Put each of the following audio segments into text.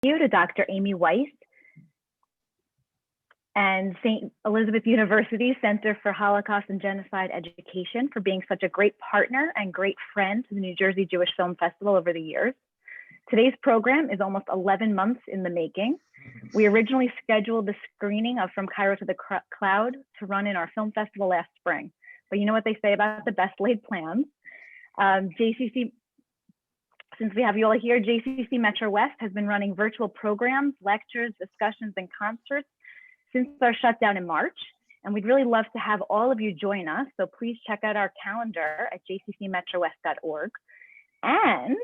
you to Dr. Amy Weiss and St. Elizabeth University Center for Holocaust and Genocide Education for being such a great partner and great friend to the New Jersey Jewish Film Festival over the years. Today's program is almost 11 months in the making. We originally scheduled the screening of From Cairo to the Cloud to run in our film festival last spring. But you know what they say about the best laid plans. JCC, since we have you all here, JCC Metro West has been running virtual programs, lectures, discussions, and concerts since our shutdown in March. And we'd really love to have all of you join us. So please check out our calendar at jccmetrowest.org. And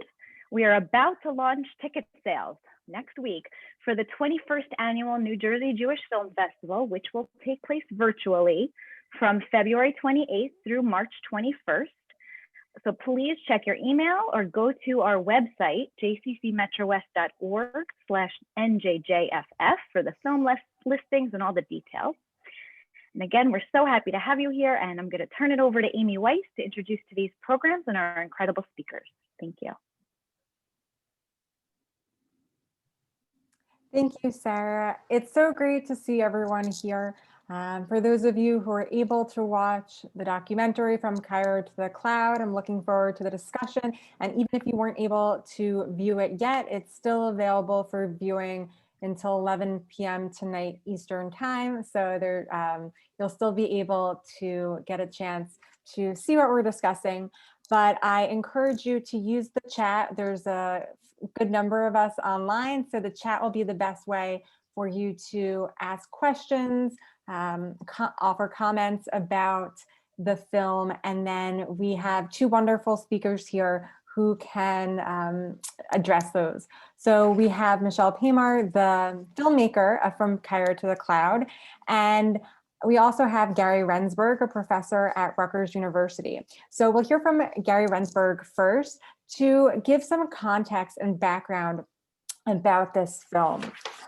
we are about to launch ticket sales next week for the 21st Annual New Jersey Jewish Film Festival, which will take place virtually from February 28th through March 21st. So please check your email or go to our website, jccmetrowest.org/NJJFF for the film listings and all the details. And again, we're so happy to have you here, and I'm going to turn it over to Amy Weiss to introduce today's programs and our incredible speakers. Thank you. Thank you, Sarah. It's so great to see everyone here. For those of you who are able to watch the documentary From Cairo to the Cloud, I'm looking forward to the discussion. And even if you weren't able to view it yet, it's still available for viewing until 11 p.m. tonight Eastern time. So there, you'll still be able to get a chance to see what we're discussing. But I encourage you to use the chat. There's a good number of us online, so the chat will be the best way for you to ask questions, offer comments about the film, and then we have two wonderful speakers here who can address those. So we have Michelle Pamar, the filmmaker of From Cairo to the Cloud, and we also have Gary Rensburg, a professor at Rutgers University. So we'll hear from Gary Rensburg first to give some context and background about this film.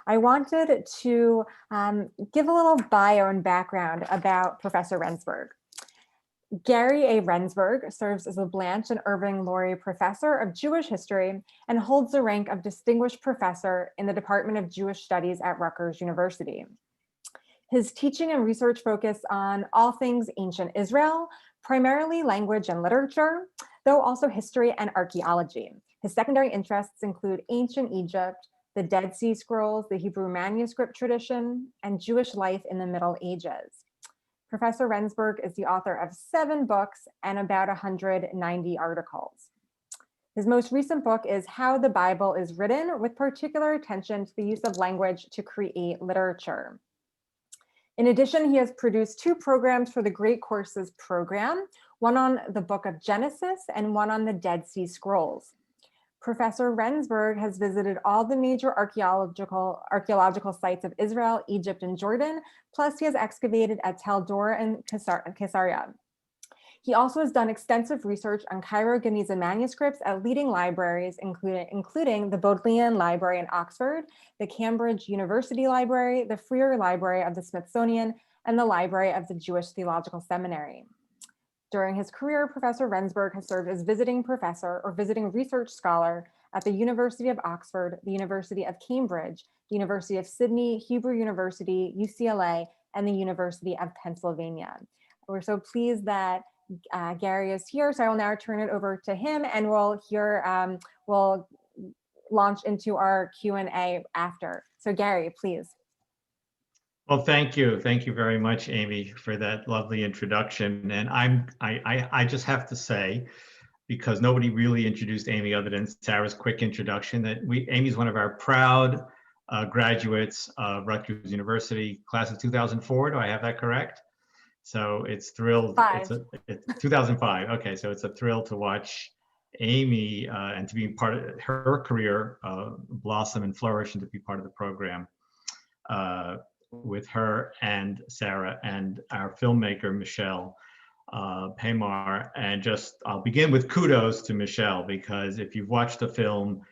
I wanted to give a little bio and background about Professor Rensburg. Gary A. Rensburg serves as the Blanche and Irving Laurie Professor of Jewish History and holds the rank of Distinguished Professor in the Department of Jewish Studies at Rutgers University. His teaching and research focus on all things ancient Israel, primarily language and literature, though also history and archaeology. His secondary interests include ancient Egypt, the Dead Sea Scrolls, the Hebrew manuscript tradition, and Jewish life in the Middle Ages. Professor Rensburg is the author of 7 books and about 190 articles. His most recent book is How the Bible is Written, with particular attention to the use of language to create literature. In addition, he has produced 2 programs for the Great Courses program, one on the Book of Genesis and one on the Dead Sea Scrolls. Professor Rensburg has visited all the major archaeological sites of Israel, Egypt, and Jordan, plus he has excavated at Tel Dor and Caesarea. He also has done extensive research on Cairo Geniza manuscripts at leading libraries, including the Bodleian Library in Oxford, the Cambridge University Library, the Freer Library of the Smithsonian, and the Library of the Jewish Theological Seminary. During his career, Professor Rensburg has served as visiting professor or visiting research scholar at the University of Oxford, the University of Cambridge, the University of Sydney, Hebrew University, UCLA, and the University of Pennsylvania. We're so pleased that Gary is here, so I will now turn it over to him, and we'll launch into our Q&A after. So Gary, please. Well, thank you. Thank you very much, Amy, for that lovely introduction. And I just have to say, because nobody really introduced Amy other than Sarah's quick introduction, that Amy's one of our proud graduates of Rutgers University, class of 2004. Do I have that correct? So it's thrilled. It's 2005. Okay, so it's a thrill to watch Amy and to be part of her career blossom and flourish, and to be part of the program with her and Sarah and our filmmaker, Michelle Pamar. And I'll begin with kudos to Michelle, because if you've watched the film,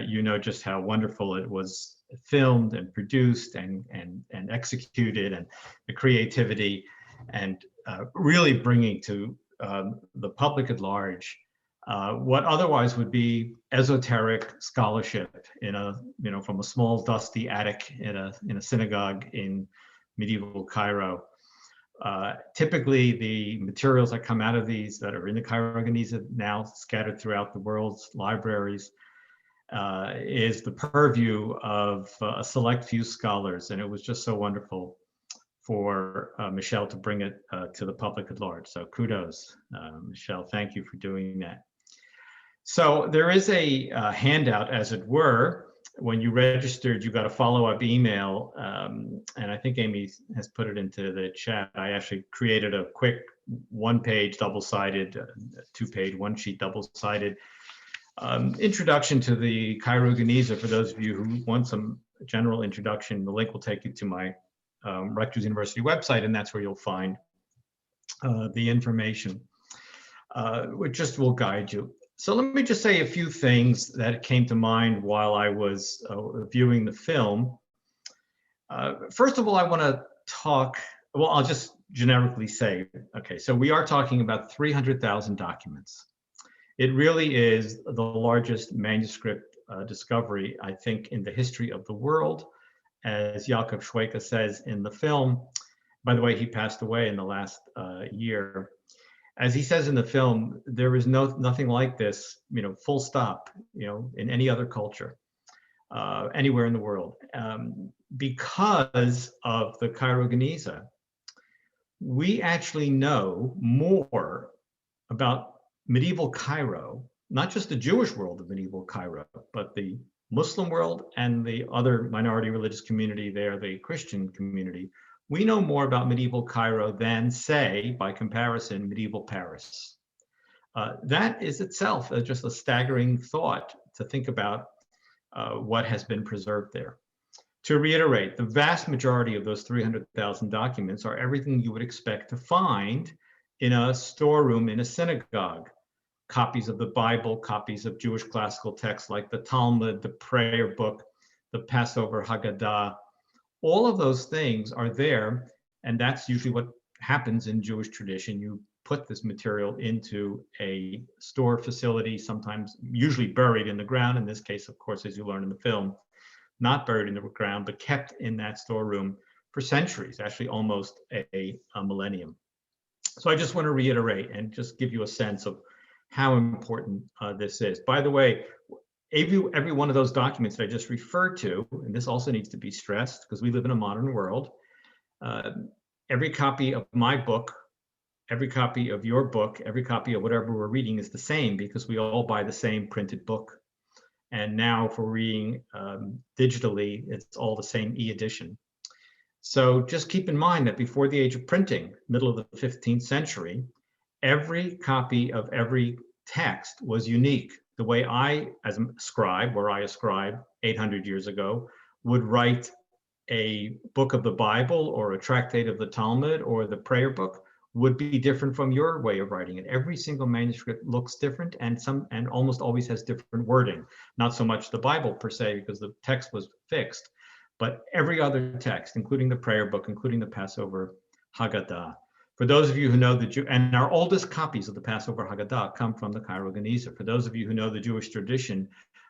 you know just how wonderful it was filmed and produced and executed, and the creativity, and really bringing to the public at large what otherwise would be esoteric scholarship in a, from a small dusty attic in a synagogue in medieval Cairo. Typically, the materials that come out of these that are in the Cairo Geniza, now scattered throughout the world's libraries, is the purview of a select few scholars. And it was just so wonderful for Michelle to bring it to the public at large. So kudos, Michelle, thank you for doing that. So there is a handout, as it were. When you registered, you got a follow-up email, and I think Amy has put it into the chat. I actually created a quick one-page double-sided, two-page, one-sheet double-sided introduction to the Cairo Geniza for those of you who want some general introduction. The link will take you to my Rutgers University website, and that's where you'll find the information, which just will guide you. So let me just say a few things that came to mind while I was viewing the film. First of all, I want to talk, well, I'll just generically say, okay, so we are talking about 300,000 documents. It really is the largest manuscript discovery, I think, in the history of the world. As Jakob Schweka says in the film, by the way, he passed away in the last year. As he says in the film, there is nothing like this, full stop, in any other culture, anywhere in the world. Because of the Cairo Geniza, we actually know more about medieval Cairo, not just the Jewish world of medieval Cairo, but the Muslim world and the other minority religious community there, the Christian community. We know more about medieval Cairo than, say, by comparison, medieval Paris. That is itself just a staggering thought to think about what has been preserved there. To reiterate, the vast majority of those 300,000 documents are everything you would expect to find in a storeroom in a synagogue. Copies of the Bible, copies of Jewish classical texts like the Talmud, the prayer book, the Passover Haggadah. All of those things are there, and that's usually what happens in Jewish tradition. You put this material into a store facility, sometimes usually buried in the ground. In this case, of course, as you learn in the film, not buried in the ground, but kept in that storeroom for centuries, actually almost a millennium. So I just want to reiterate and just give you a sense of how important this is. By the way, every one of those documents that I just referred to, and this also needs to be stressed because we live in a modern world, every copy of my book, every copy of your book, every copy of whatever we're reading is the same because we all buy the same printed book. And now if we're reading digitally, it's all the same e-edition. So just keep in mind that before the age of printing, middle of the 15th century, every copy of every text was unique. The way I, as a scribe, where I ascribe 800 years ago, would write a book of the Bible or a tractate of the Talmud or the prayer book would be different from your way of writing it. Every single manuscript looks different and almost always has different wording. Not so much the Bible per se, because the text was fixed, but every other text, including the prayer book, including the Passover Haggadah. For those of you who know and our oldest copies of the Passover Haggadah come from the Cairo Geniza. For those of you who know the Jewish tradition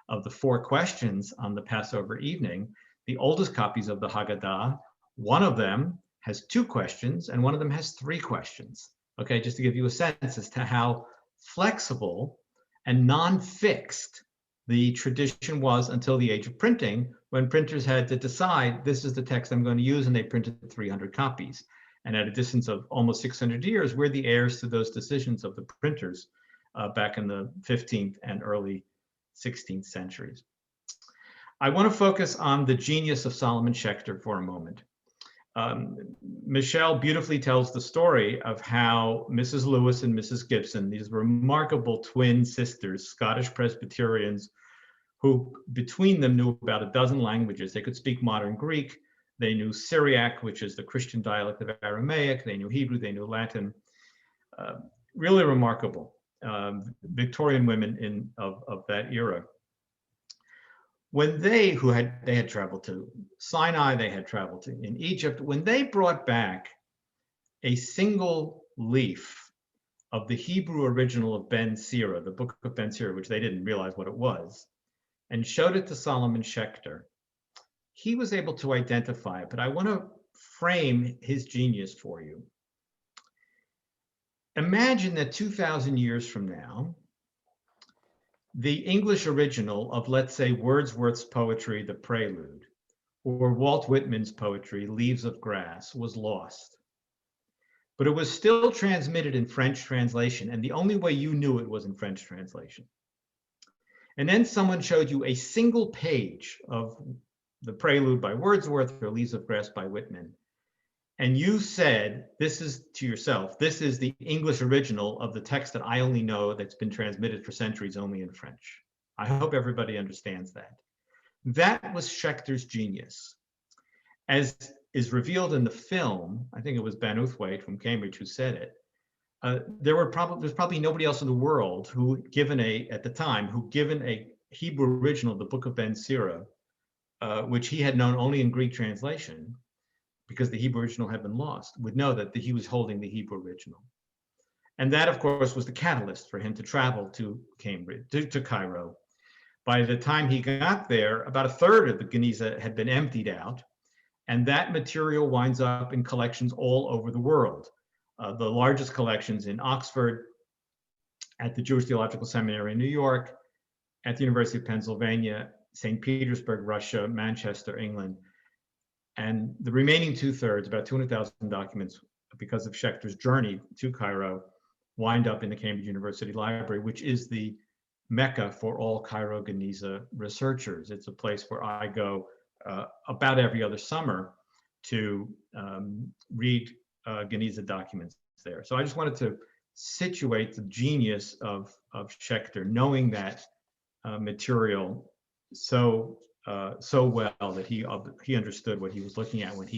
of the 4 questions on the Passover evening, the oldest copies of the Haggadah, one of them has 2 questions and one of them has 3 questions. Okay, just to give you a sense as to how flexible and non-fixed the tradition was until the age of printing, when printers had to decide, this is the text I'm going to use, and they printed 300 copies. And at a distance of almost 600 years, we're the heirs to those decisions of the printers back in the 15th and early 16th centuries. I want to focus on the genius of Solomon Schechter for a moment. Michelle beautifully tells the story of how Mrs. Lewis and Mrs. Gibson, these remarkable twin sisters, Scottish Presbyterians, who between them knew about a dozen languages. They could speak modern Greek. They knew Syriac, which is the Christian dialect of Aramaic. They knew Hebrew. They knew Latin. Really remarkable Victorian women of that era. When they had traveled to Sinai, they had traveled to in Egypt. When they brought back a single leaf of the Hebrew original of Ben Sira, the book of Ben Sira, which they didn't realize what it was, and showed it to Solomon Schechter, he was able to identify it. But I want to frame his genius for you. Imagine that 2,000 years from now, the English original of, let's say, Wordsworth's poetry, The Prelude, or Walt Whitman's poetry, Leaves of Grass, was lost. But it was still transmitted in French translation, and the only way you knew it was in French translation. And then someone showed you a single page of The Prelude by Wordsworth or Leaves of Grass by Whitman, and you said, this is to yourself, this is the English original of the text that I only know that's been transmitted for centuries only in French. I hope everybody understands that. That was Schechter's genius. As is revealed in the film, I think it was Ben Uthwaite from Cambridge who said it, there's probably nobody else in the world who given a Hebrew original of the book of Ben Sira, which he had known only in Greek translation, because the Hebrew original had been lost, would know that he was holding the Hebrew original. And that, of course, was the catalyst for him to travel to Cambridge, to Cairo. By the time he got there, about a third of the Geniza had been emptied out, and that material winds up in collections all over the world. The largest collections in Oxford, at the Jewish Theological Seminary in New York, at the University of Pennsylvania, St. Petersburg, Russia, Manchester, England. And the remaining 2/3, about 200,000 documents, because of Schechter's journey to Cairo, wind up in the Cambridge University Library, which is the mecca for all Cairo Geniza researchers. It's a place where I go about every other summer to read Geniza documents there. So I just wanted to situate the genius of Schechter, knowing that material so well that he understood what he was looking at when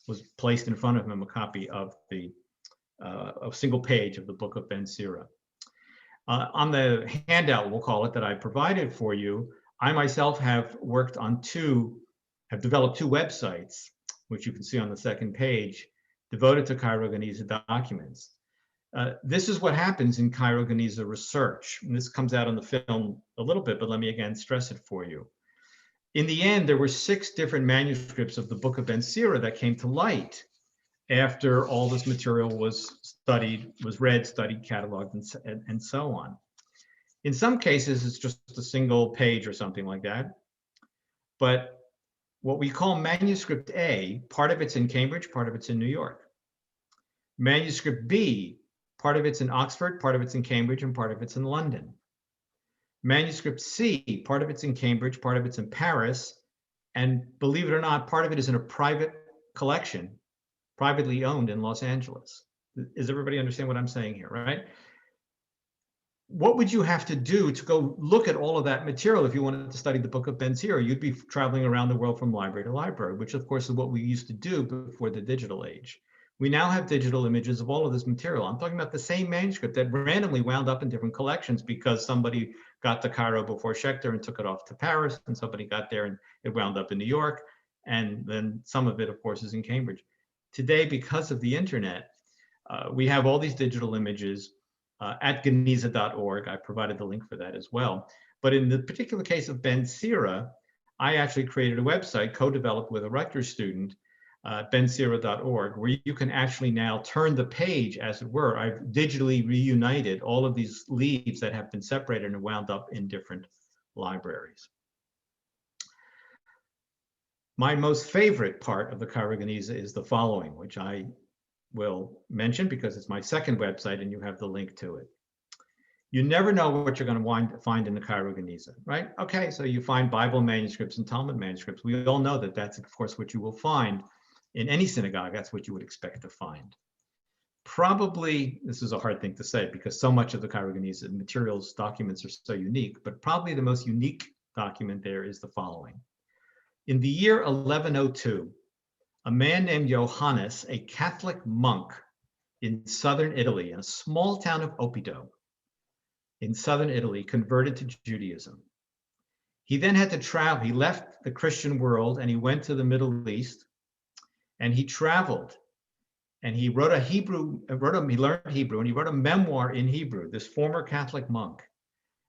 was placed in front of him a copy of a single page of the book of Ben Sira. On the handout, we'll call it, that I provided for you, I myself have developed two websites, which you can see on the second page, devoted to Cairo Geniza documents. This is what happens in Cairo Geniza research. And this comes out on the film a little bit, but let me again stress it for you. In the end, there were 6 different manuscripts of the book of Ben Sira that came to light after all this material was read, studied, cataloged, and so on. In some cases, it's just a single page or something like that. But what we call manuscript A, part of it's in Cambridge, part of it's in New York. Manuscript B, part of it's in Oxford, part of it's in Cambridge, and part of it's in London. Manuscript C, part of it's in Cambridge, part of it's in Paris, and believe it or not, part of it is in a private collection, privately owned in Los Angeles. Does everybody understand what I'm saying here, right? What would you have to do to go look at all of that material if you wanted to study the book of Ben Sira? You'd be traveling around the world from library to library, which of course is what we used to do before the digital age. We now have digital images of all of this material. I'm talking about the same manuscript that randomly wound up in different collections because somebody got to Cairo before Schechter and took it off to Paris, and somebody got there and it wound up in New York, and then some of it, of course, is in Cambridge. Today, because of the internet, we have all these digital images at geniza.org. I provided the link for that as well. But in the particular case of Ben Sira, I actually created a website co-developed with a Rutgers student, bensira.org, where you can actually now turn the page, as it were. I've digitally reunited all of these leaves that have been separated and wound up in different libraries. My most favorite part of the Cairo Geniza is the following, which I will mention because it's my second website and you have the link to it. You never know what you're going to find in the Cairo Geniza, right? Okay, so you find Bible manuscripts and Talmud manuscripts. We all know that that's, of course, what you will find in any synagogue. That's what you would expect to find. Probably, this is a hard thing to say because so much of the Cairo Geniza materials, documents are so unique, but probably the most unique document there is the following. In the year 1102, a man named Johannes, a Catholic monk in southern Italy, in a small town of Oppido in southern Italy, converted to Judaism. He then had to travel. He left the Christian world and he went to the Middle East and he traveled. And he wrote he learned Hebrew, and he wrote a memoir in Hebrew, this former Catholic monk.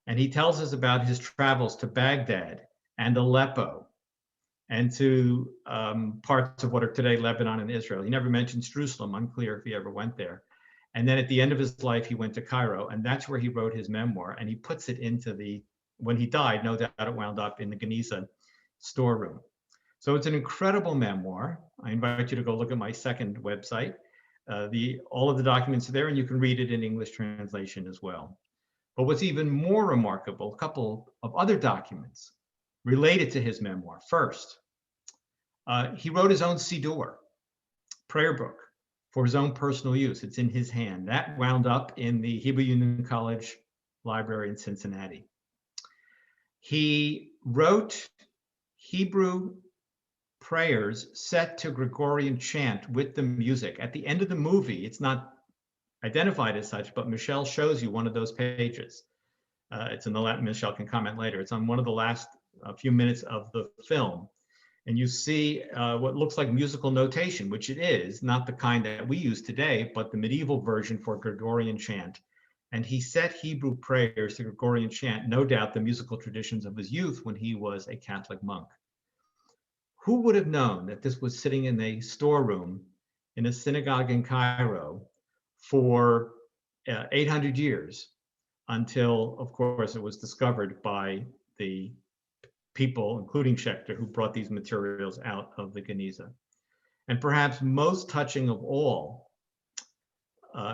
And he tells us about his travels to Baghdad and Aleppo and to parts of what are today Lebanon and Israel. He never mentions Jerusalem, unclear if he ever went there. And then at the end of his life, he went to Cairo, and that's where he wrote his memoir. And he puts it into when he died, no doubt it wound up in the Geniza storeroom. So it's an incredible memoir. I invite you to go look at my second website. All of the documents are there, and you can read it in English translation as well. But what's even more remarkable, a couple of other documents related to his memoir. First, he wrote his own Siddur, prayer book, for his own personal use. It's in his hand. That wound up in the Hebrew Union College Library in Cincinnati. He wrote Hebrew prayers set to Gregorian chant with the music. At the end of the movie, it's not identified as such, but Michelle shows you one of those pages. It's in the Latin. Michelle can comment later. It's on one of the last few minutes of the film. And you see what looks like musical notation, which it is, not the kind that we use today, but the medieval version for Gregorian chant. And he set Hebrew prayers to Gregorian chant, no doubt the musical traditions of his youth when he was a Catholic monk. Who would have known that this was sitting in a storeroom in a synagogue in Cairo for 800 years until, of course, it was discovered by the people, including Schechter, who brought these materials out of the Geniza. And perhaps most touching of all,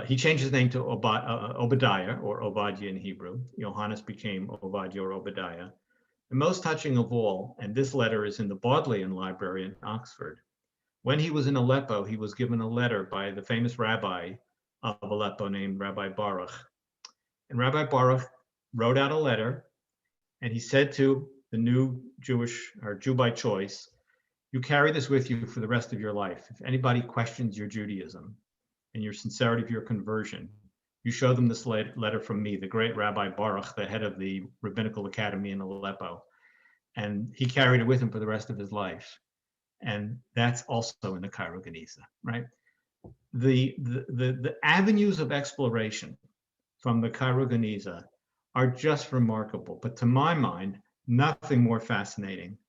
he changed his name to Obadiah, or Obadiah in Hebrew. Johannes became Obadiah or Obadiah. And most touching of all, and this letter is in the Bodleian Library in Oxford, when he was in Aleppo, he was given a letter by the famous rabbi of Aleppo named Rabbi Baruch. And Rabbi Baruch wrote out a letter, and he said to the new Jewish, or Jew by choice, you carry this with you for the rest of your life. If anybody questions your Judaism and your sincerity of your conversion, you show them this letter from me, the great Rabbi Baruch, the head of the Rabbinical Academy in Aleppo. And he carried it with him for the rest of his life. And that's also in the Cairo Geniza, right? The avenues of exploration from the Cairo Geniza are just remarkable. But to my mind, nothing more fascinating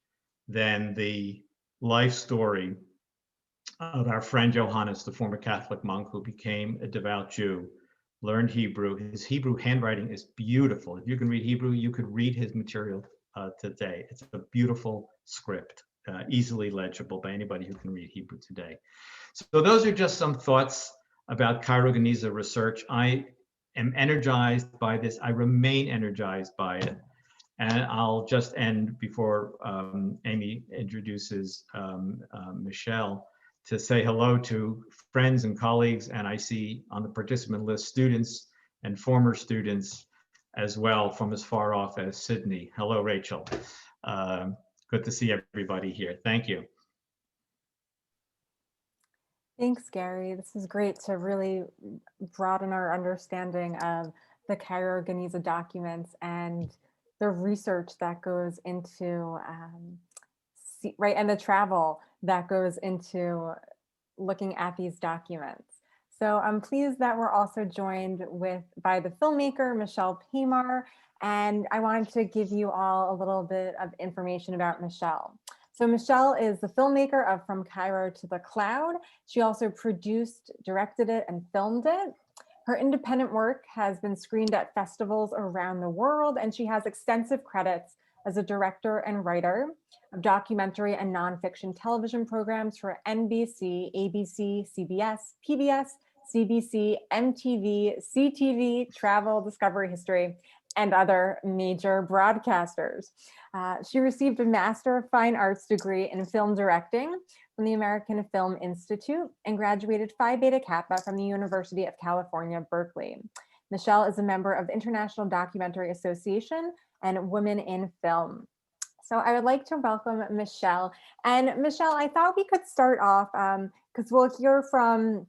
than the life story of our friend Johannes, the former Catholic monk who became a devout Jew, learned Hebrew. His Hebrew handwriting is beautiful. If you can read Hebrew, you could read his material today. It's a beautiful script, easily legible by anybody who can read Hebrew today. So those are just some thoughts about Cairo Geniza research. I am energized by this. I remain energized by it. And I'll just end before Amy introduces Michelle to say hello to friends and colleagues. And I see on the participant list students and former students as well from as far off as Sydney. Hello, Rachel. Good to see everybody here. Thank you. Thanks, Gary. This is great to really broaden our understanding of the Cairo Geniza documents and the research that goes into, right, and the travel that goes into looking at these documents. So I'm pleased that we're also joined by the filmmaker, Michelle Paymar, and I wanted to give you all a little bit of information about Michelle. So Michelle is the filmmaker of From Cairo to the Cloud. She also produced, directed it, and filmed it. Her independent work has been screened at festivals around the world, and she has extensive credits as a director and writer of documentary and nonfiction television programs for NBC, ABC, CBS, PBS, CBC, MTV, CTV, Travel, Discovery History, and other major broadcasters. She received a Master of Fine Arts degree in film directing from the American Film Institute and graduated Phi Beta Kappa from the University of California, Berkeley. Michelle is a member of the International Documentary Association and Women in Film. So I would like to welcome Michelle. And Michelle, I thought we could start off because we'll hear from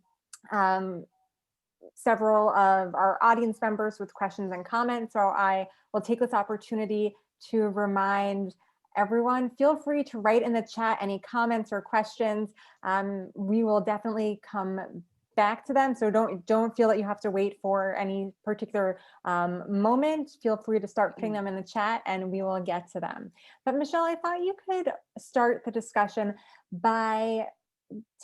several of our audience members with questions and comments. So I will take this opportunity to remind everyone, feel free to write in the chat any comments or questions. We will definitely come back to them. So don't feel that you have to wait for any particular moment. Feel free to start putting them in the chat and we will get to them. But Michelle, I thought you could start the discussion by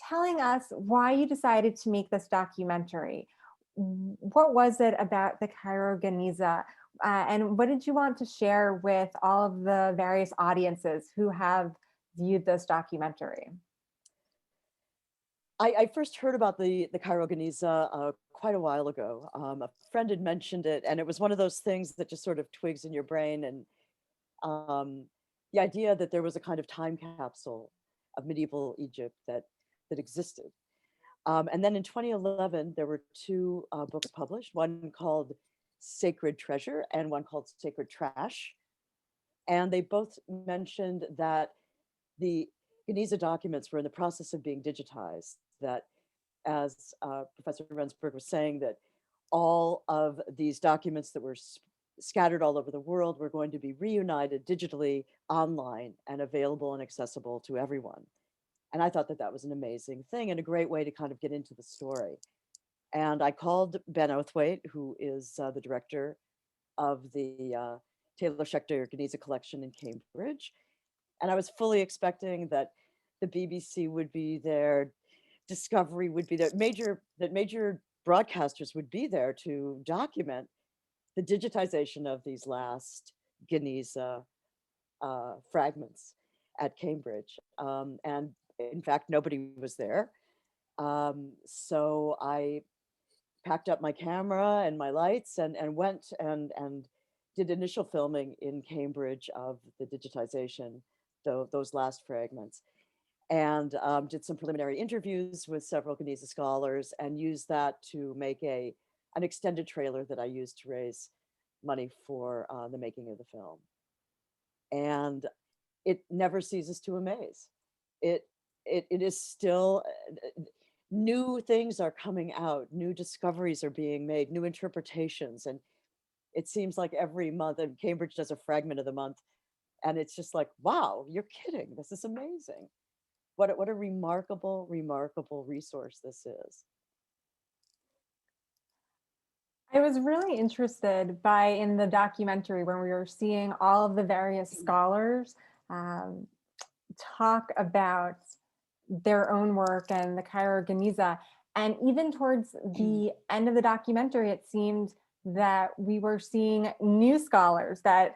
telling us why you decided to make this documentary. What was it about the Cairo Geniza? And what did you want to share with all of the various audiences who have viewed this documentary? I first heard about the Cairo Geniza quite a while ago. A friend had mentioned it, and it was one of those things that just sort of twigs in your brain. And the idea that there was a kind of time capsule of medieval Egypt that existed. And then in 2011, there were two books published, one called Sacred Treasure and one called Sacred Trash. And they both mentioned that the Geniza documents were in the process of being digitized, that as Professor Rensburg was saying, that all of these documents that were scattered all over the world were going to be reunited digitally online and available and accessible to everyone. And I thought that that was an amazing thing and a great way to kind of get into the story. And I called Ben Oathwaite, who is the director of the Taylor Schechter Geniza collection in Cambridge. And I was fully expecting that the BBC would be there, Discovery would be there, major broadcasters would be there to document the digitization of these last Geniza fragments at Cambridge. And in fact, nobody was there. So I packed up my camera and my lights and went and did initial filming in Cambridge of the digitization, those last fragments, and did some preliminary interviews with several Geniza scholars and used that to make an extended trailer that I used to raise money for the making of the film. And it never ceases to amaze. It is still, new things are coming out, new discoveries are being made, new interpretations. And it seems like every month, and Cambridge does a fragment of the month, and it's just like, wow, you're kidding, this is amazing. What a remarkable, remarkable resource this is. I was really interested in the documentary when we were seeing all of the various scholars talk about their own work and the Cairo Geniza. And even towards the end of the documentary, it seemed that we were seeing new scholars that,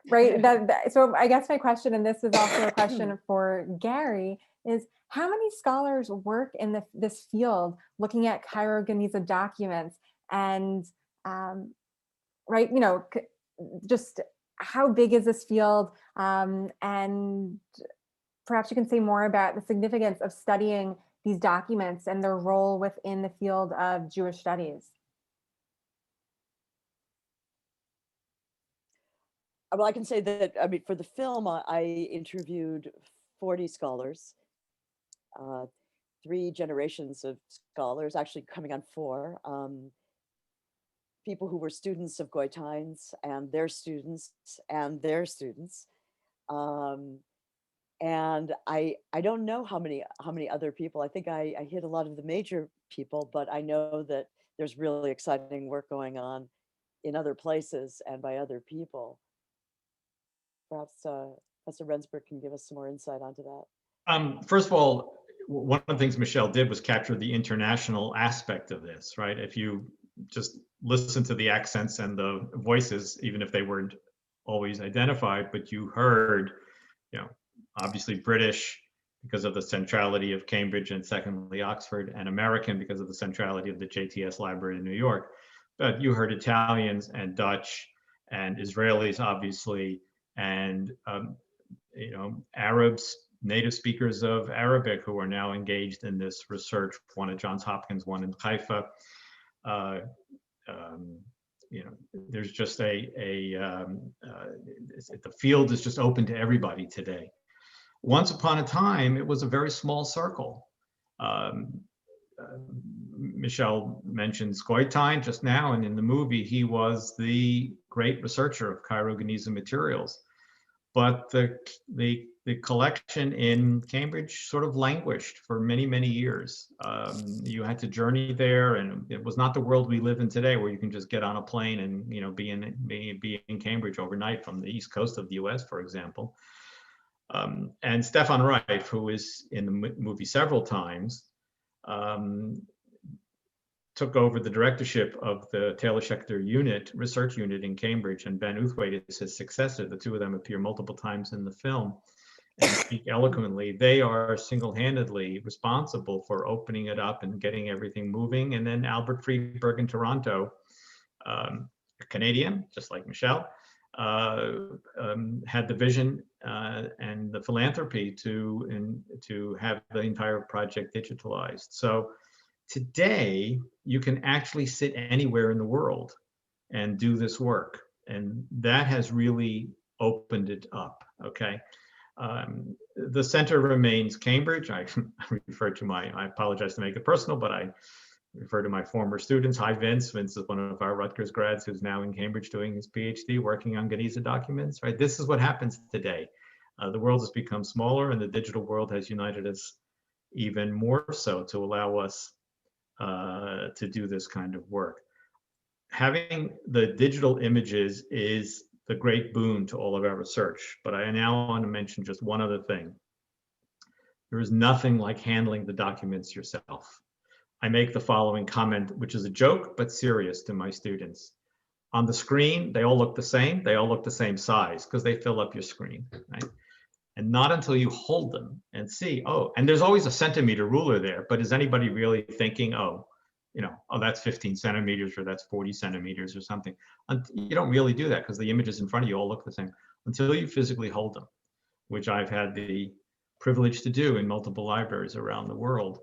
right? So I guess my question, and this is also a question for Gary, is how many scholars work in this field looking at Cairo Geniza documents and, right, just how big is this field? And perhaps you can say more about the significance of studying these documents and their role within the field of Jewish studies. Well, I can say that, I mean, for the film, I interviewed 40 scholars, 3 generations of scholars, actually coming on 4, people who were students of Goiteins and their students and their students. And I don't know how many other people. I think I hit a lot of the major people, but I know that there's really exciting work going on in other places and by other people. Perhaps Professor Rensburg can give us some more insight onto that. First of all, one of the things Michelle did was capture the international aspect of this, right? If you just listen to the accents and the voices, even if they weren't always identified, but you heard, obviously British because of the centrality of Cambridge and secondly Oxford, and American because of the centrality of the JTS Library in New York. But you heard Italians and Dutch and Israelis, obviously, and Arabs, native speakers of Arabic who are now engaged in this research, one at Johns Hopkins, one in Haifa. There's just the field is just open to everybody today. Once upon a time, it was a very small circle. Michelle mentioned Goitein just now, and in the movie, he was the great researcher of Cairo Geniza materials. But the the collection in Cambridge sort of languished for many, many years. You had to journey there, and it was not the world we live in today, where you can just get on a plane and be in Cambridge overnight from the east coast of the U.S., for example. And Stefan Reif, who is in the movie several times, took over the directorship of the Taylor Schechter research unit in Cambridge, and Ben Uthwaite is his successor. The two of them appear multiple times in the film and speak eloquently. They are single-handedly responsible for opening it up and getting everything moving. And then Albert Friedberg in Toronto, a Canadian, just like Michelle, had the vision and the philanthropy to have the entire project digitalized. So today, you can actually sit anywhere in the world and do this work. And that has really opened it up, okay? The center remains Cambridge. I apologize to make it personal, but I refer to my former students. Hi, Vince. Vince is one of our Rutgers grads who's now in Cambridge doing his PhD, working on Geniza documents, right? This is what happens today. The world has become smaller, and the digital world has united us even more so to allow us to do this kind of work. Having the digital images is the great boon to all of our research, but I now want to mention just one other thing. There is nothing like handling the documents yourself. I make the following comment, which is a joke, but serious to my students. On the screen, they all look the same. They all look the same size because they fill up your screen, right? And not until you hold them and see, oh, and there's always a centimeter ruler there, but is anybody really thinking, oh, that's 15 centimeters or that's 40 centimeters or something? You don't really do that because the images in front of you all look the same until you physically hold them, which I've had the privilege to do in multiple libraries around the world.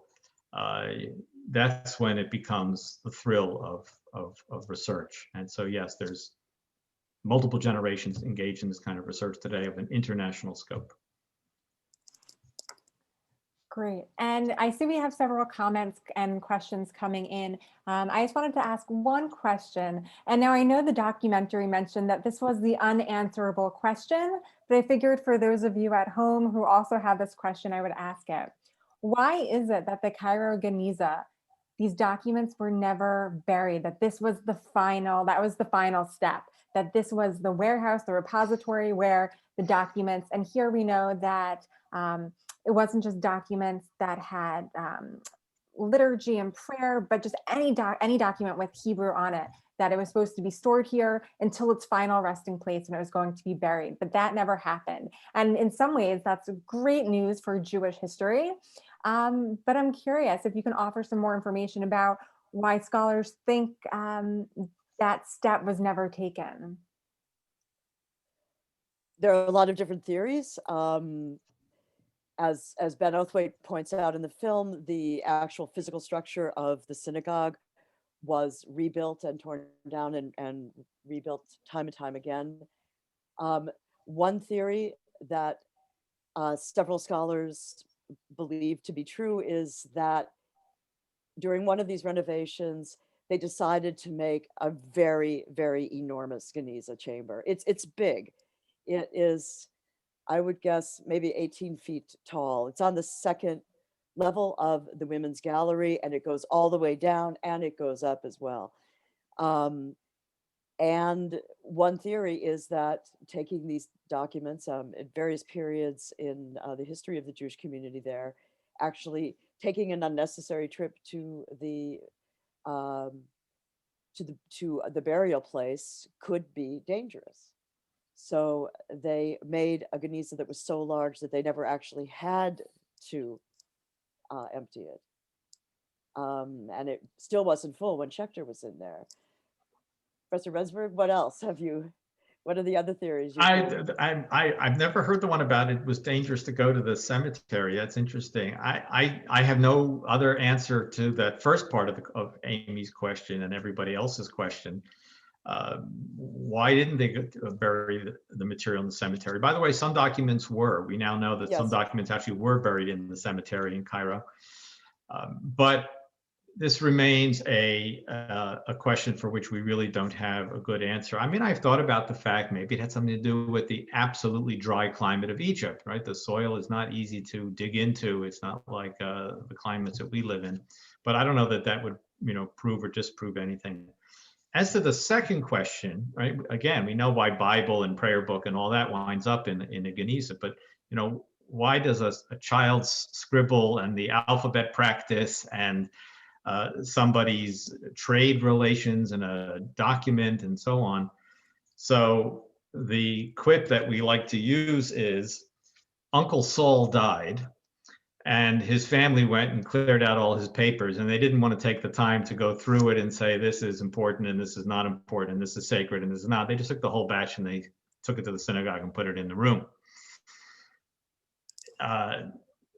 That's when it becomes the thrill of research. And so, yes, there's multiple generations engaged in this kind of research today of an international scope. Great. And I see we have several comments and questions coming in. I just wanted to ask one question. And now I know the documentary mentioned that this was the unanswerable question, but I figured for those of you at home who also have this question, I would ask it. Why is it that the Cairo Geniza, these documents were never buried, that this was the final step, that this was the warehouse, the repository where the documents, and here we know that it wasn't just documents that had liturgy and prayer, but just any document with Hebrew on it, that it was supposed to be stored here until its final resting place and it was going to be buried. But that never happened. And in some ways, that's great news for Jewish history. But I'm curious if you can offer some more information about why scholars think that step was never taken. There are a lot of different theories. As Ben Oathwaite points out in the film, the actual physical structure of the synagogue was rebuilt and torn down and rebuilt time and time again. One theory that several scholars believe to be true is that during one of these renovations, they decided to make a very, very enormous Geniza chamber. It's big. It is, I would guess, maybe 18 feet tall. It's on the second level of the women's gallery, and it goes all the way down and it goes up as well. And one theory is that taking these documents at various periods in the history of the Jewish community there, actually taking an unnecessary trip to the burial place could be dangerous. So they made a Geniza that was so large that they never actually had to empty it. And it still wasn't full when Schechter was in there. Professor Resberg, what else have you, what are the other theories? I've never heard the one about it was dangerous to go to the cemetery. That's interesting. I have no other answer to that first part of Amy's question and everybody else's question. Why didn't they bury the material in the cemetery? By the way, some documents were. We now know that some documents actually were buried in the cemetery in Cairo. But this remains a question for which we really don't have a good answer. I mean, I've thought about the fact maybe it had something to do with the absolutely dry climate of Egypt, right? The soil is not easy to dig into. It's not like the climates that we live in. But I don't know that that would, prove or disprove anything. As to the second question, right? Again, we know why Bible and prayer book and all that winds up in a Geniza, but why does a child's scribble and the alphabet practice and somebody's trade relations and a document and so on? So the quip that we like to use is Uncle Saul died and his family went and cleared out all his papers, and they didn't want to take the time to go through it and say this is important and this is not important and this is sacred and this is not. They just took the whole batch and they took it to the synagogue and put it in the room.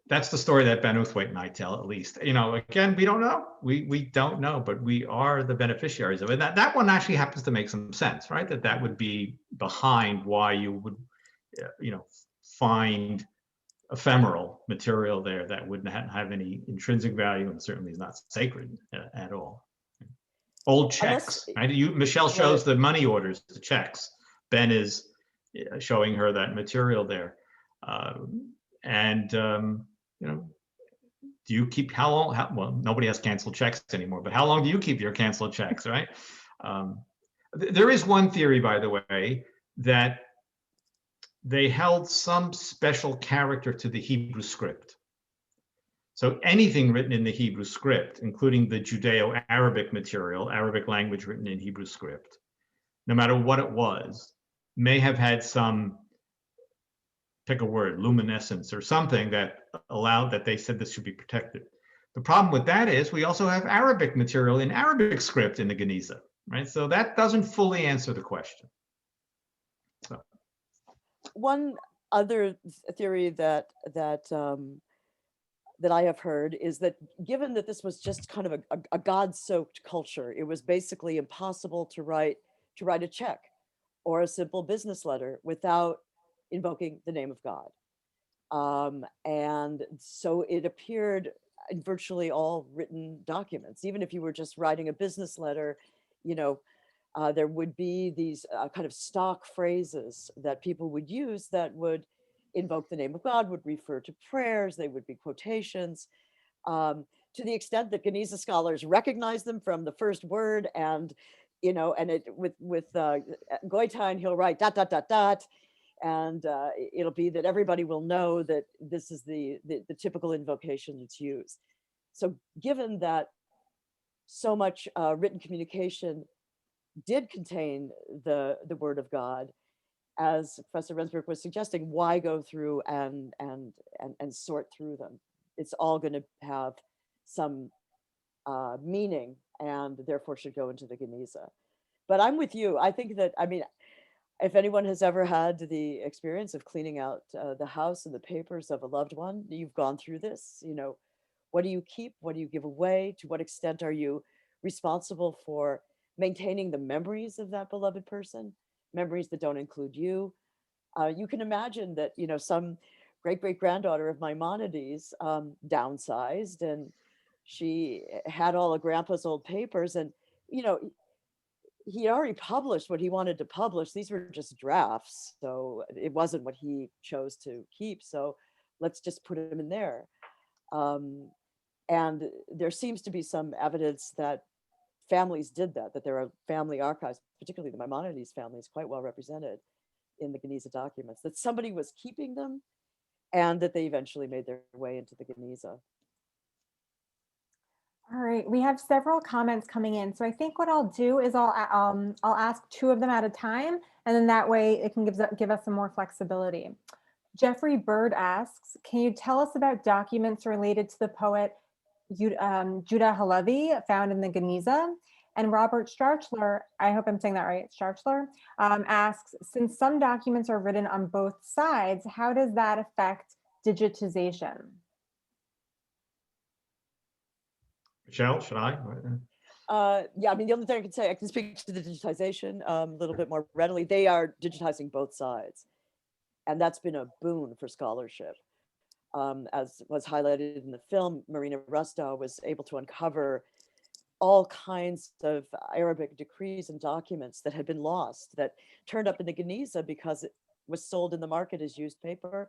That's the story that Ben Uthwaite and I tell, at least. Again, we don't know. We don't know, but we are the beneficiaries of it. That one actually happens to make some sense, right? That would be behind why you would, find ephemeral material there that wouldn't have any intrinsic value and certainly is not sacred at all. Old checks, right? Michelle shows the money orders, the checks. Ben is showing her that material there. Do you keep, how long, well, nobody has canceled checks anymore, but how long do you keep your canceled checks, right? There is one theory, by the way, that they held some special character to the Hebrew script. So anything written in the Hebrew script, including the Judeo-Arabic material, Arabic language written in Hebrew script, no matter what it was, may have had some, pick a word, luminescence or something that allowed that they said this should be protected. The problem with that is we also have Arabic material in Arabic script in the Geniza, right? So that doesn't fully answer the question. So. One other theory that I have heard is that given that this was just kind of a God-soaked culture, it was basically impossible to write a check or a simple business letter without invoking the name of God. And so it appeared in virtually all written documents. Even if you were just writing a business letter, there would be these kind of stock phrases that people would use that would invoke the name of God, would refer to prayers, they would be quotations, to the extent that Geniza scholars recognize them from the first word. And, and it with Goitein, he'll write ... And it'll be that everybody will know that this is the typical invocation that's used. So given that so much written communication did contain the word of God, as Professor Rensburg was suggesting, why go through and sort through them? It's all going to have some meaning and therefore should go into the Geniza. But I'm with you. I think that, if anyone has ever had the experience of cleaning out the house and the papers of a loved one, you've gone through this. What do you keep? What do you give away? To what extent are you responsible for maintaining the memories of that beloved person, memories that don't include you? You can imagine that, some great-great-granddaughter of Maimonides downsized, and she had all of Grandpa's old papers, and, he already published what he wanted to publish. These were just drafts, so it wasn't what he chose to keep. So let's just put him in there. And there seems to be some evidence that families did that there are family archives, particularly the Maimonides family is quite well represented in the Geniza documents, that somebody was keeping them and that they eventually made their way into the Geniza. All right, we have several comments coming in. So I think what I'll do is I'll ask two of them at a time, and then that way it can give us some more flexibility. Jeffrey Bird asks, can you tell us about documents related to the poet Judah Halevi found in the Geniza? And Robert Strachler, I hope I'm saying that right, Strachler, asks, since some documents are written on both sides, how does that affect digitization? Michelle, should I? Yeah, the only thing I can say, I can speak to the digitization a little bit more readily. They are digitizing both sides. And that's been a boon for scholarship. As was highlighted in the film, Marina Rustow was able to uncover all kinds of Arabic decrees and documents that had been lost that turned up in the Geniza because it was sold in the market as used paper,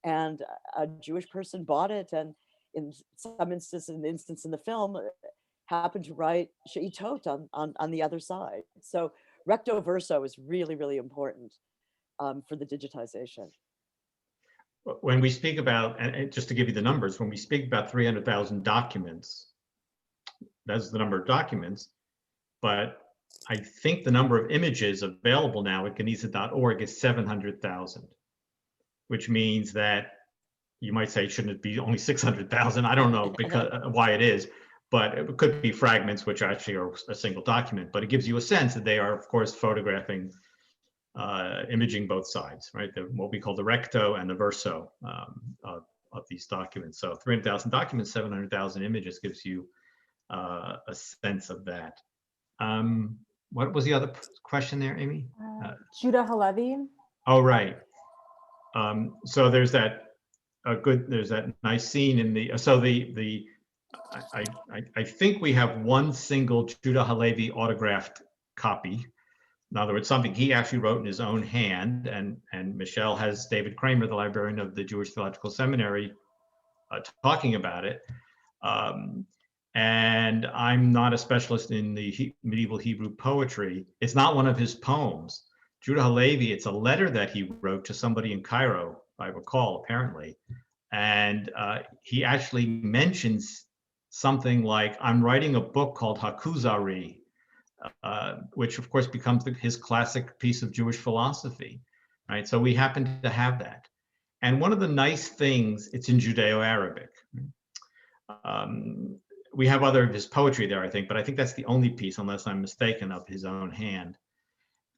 and a Jewish person bought it, and in some instance, in the film, happened to write Sheitot on the other side. So recto verso is really, really important for the digitization. When we speak about, and just to give you the numbers, when we speak about 300,000 documents, that's the number of documents, but I think the number of images available now at Geniza.org is 700,000, which means that you might say, shouldn't it be only 600,000? I don't know because why it is, but it could be fragments, which actually are a single document, but it gives you a sense that they are, of course, photographing, imaging both sides, right? What we call the recto and the verso of these documents. So 300,000 documents, 700,000 images gives you a sense of that. What was the other question there, Amy? Judah Halevi. Oh, right. So there's that nice scene in the, so I think we have one single Judah Halevi autographed copy. In other words, something he actually wrote in his own hand, and Michelle has David Kramer, the librarian of the Jewish Theological Seminary, talking about it. And I'm not a specialist in the medieval Hebrew poetry. It's not one of his poems. Judah Halevi, it's a letter that he wrote to somebody in Cairo, I recall, apparently. And he actually mentions something like, I'm writing a book called Hakuzari, which of course becomes his classic piece of Jewish philosophy, right? So we happen to have that. And one of the nice things, it's in Judeo-Arabic. We have other of his poetry there, I think, but I think that's the only piece, unless I'm mistaken, of his own hand.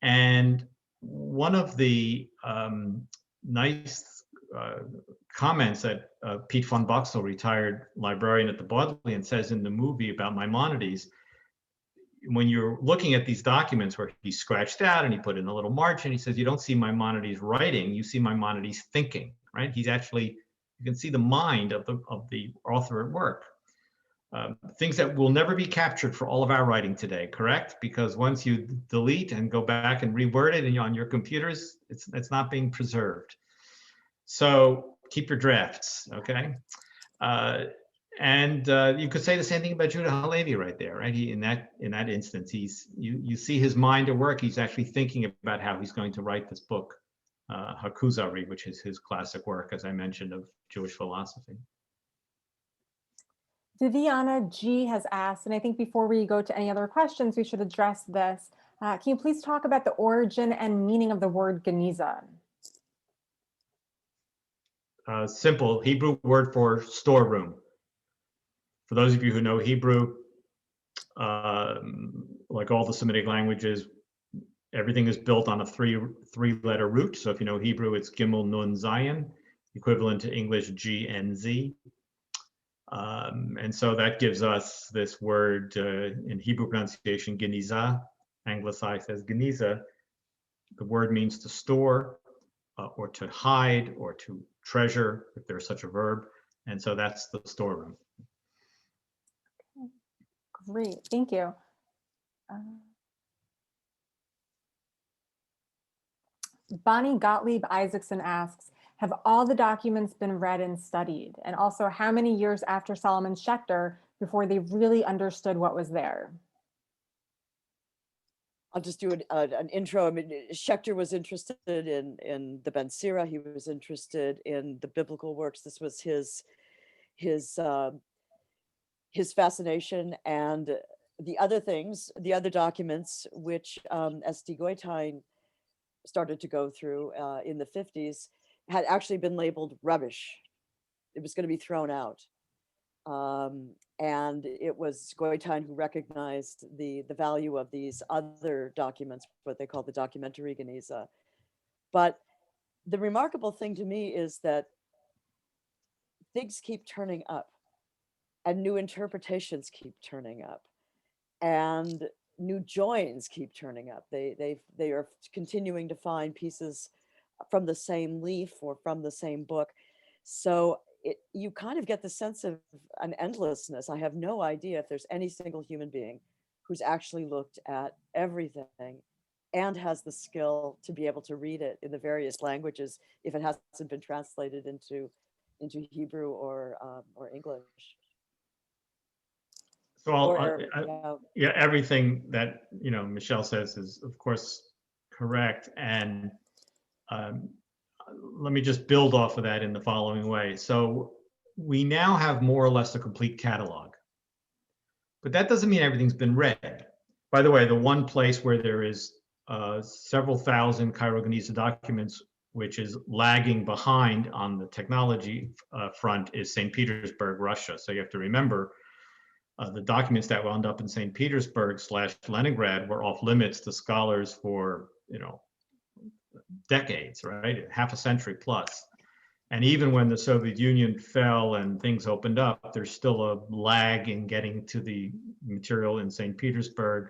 And one of the nice comments that Pete von Boxel, retired librarian at the Bodleian, says in the movie about Maimonides, when you're looking at these documents where he scratched out and he put in a little margin, he says, you don't see Maimonides writing, you see Maimonides thinking, right? He's actually, you can see the mind of the author at work. Things that will never be captured for all of our writing today, correct? Because once you delete and go back and reword it and on your computers, it's not being preserved. So keep your drafts, okay? And you could say the same thing about Judah Halevi right there, right? In that instance, you see his mind at work. He's actually thinking about how he's going to write this book, Hakuzari, which is his classic work, as I mentioned, of Jewish philosophy. Viviana G has asked, and I think before we go to any other questions, we should address this. Can you please talk about the origin and meaning of the word Geniza? Simple Hebrew word for storeroom. For those of you who know Hebrew, like all the Semitic languages, everything is built on a three-letter root. So if you know Hebrew, it's Gimel Nun Zayin, equivalent to English G N Z. And so that gives us this word in Hebrew pronunciation, Geniza, anglicized as Geniza. The word means to store or to hide or to treasure, if there's such a verb. And so that's the storeroom. Great, thank you. Bonnie Gottlieb Isaacson asks, have all the documents been read and studied? And also, how many years after Solomon Schechter before they really understood what was there? I'll just do an intro. I mean, Schechter was interested in the Ben Sira. He was interested in the biblical works. This was his fascination, and the other things, the other documents, which S.D. Goitein started to go through in the 50s, had actually been labeled rubbish. It was going to be thrown out. And it was Goitein who recognized the value of these other documents, what they call the documentary Geniza. But the remarkable thing to me is that things keep turning up and new interpretations keep turning up and new joins keep turning up. They are continuing to find pieces from the same leaf or from the same book. So you kind of get the sense of an endlessness. I have no idea if there's any single human being who's actually looked at everything and has the skill to be able to read it in the various languages if it hasn't been translated into Hebrew or English. So yeah, everything that Michelle says is of course correct, and let me just build off of that in the following way. So we now have more or less a complete catalog, but that doesn't mean everything's been read. By the way, the one place where there is several thousand Cairo Geniza documents, which is lagging behind on the technology front, is St. Petersburg, Russia. So you have to remember the documents that wound up in St. Petersburg / Leningrad were off limits to scholars for, decades, right? Half a century plus. And even when the Soviet Union fell and things opened up, there's still a lag in getting to the material in St. Petersburg.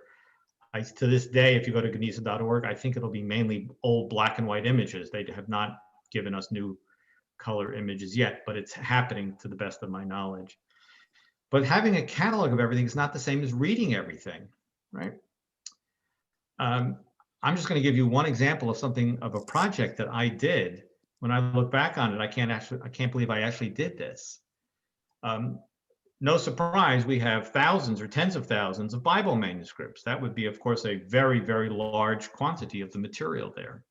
To this day, if you go to geniza.org, I think it'll be mainly old black and white images. They have not given us new color images yet, but it's happening to the best of my knowledge. But having a catalog of everything is not the same as reading everything, right? I'm just going to give you one example of a project that I did. When I look back on it, I can't believe I actually did this. No surprise, we have thousands or tens of thousands of Bible manuscripts. That would be, of course, a very, very large quantity of the material there.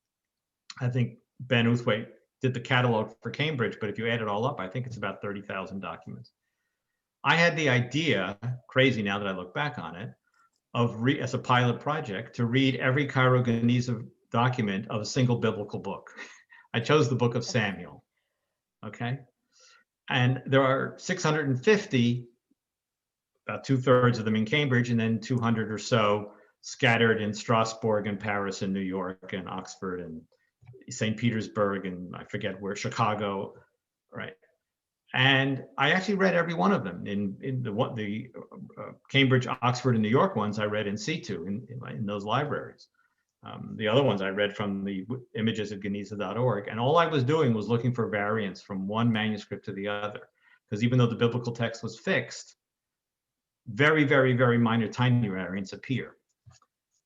I think Ben Uthwaite did the catalog for Cambridge, but if you add it all up, I think it's about 30,000 documents. I had the idea, crazy now that I look back on it, as a pilot project, to read every Cairo Geniza document of a single biblical book. I chose the book of Samuel, okay? And there are 650, about 2/3 of them in Cambridge, and then 200 or so scattered in Strasbourg and Paris and New York and Oxford and St. Petersburg and I forget where, Chicago, right? And I actually read every one of them. In the Cambridge, Oxford, and New York ones, I read in situ in those libraries. The other ones I read from the images at geniza.org. And all I was doing was looking for variants from one manuscript to the other. Because even though the biblical text was fixed, very, very, very minor, tiny variants appear.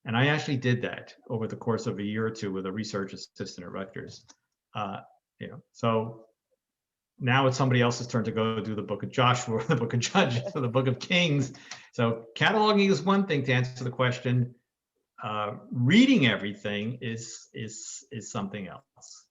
And I actually did that over the course of a year or two with a research assistant at Rutgers. So now it's somebody else's turn to go do the book of Joshua, or the book of Judges, or the book of Kings. So cataloging is one thing to answer the question. Reading everything is something else.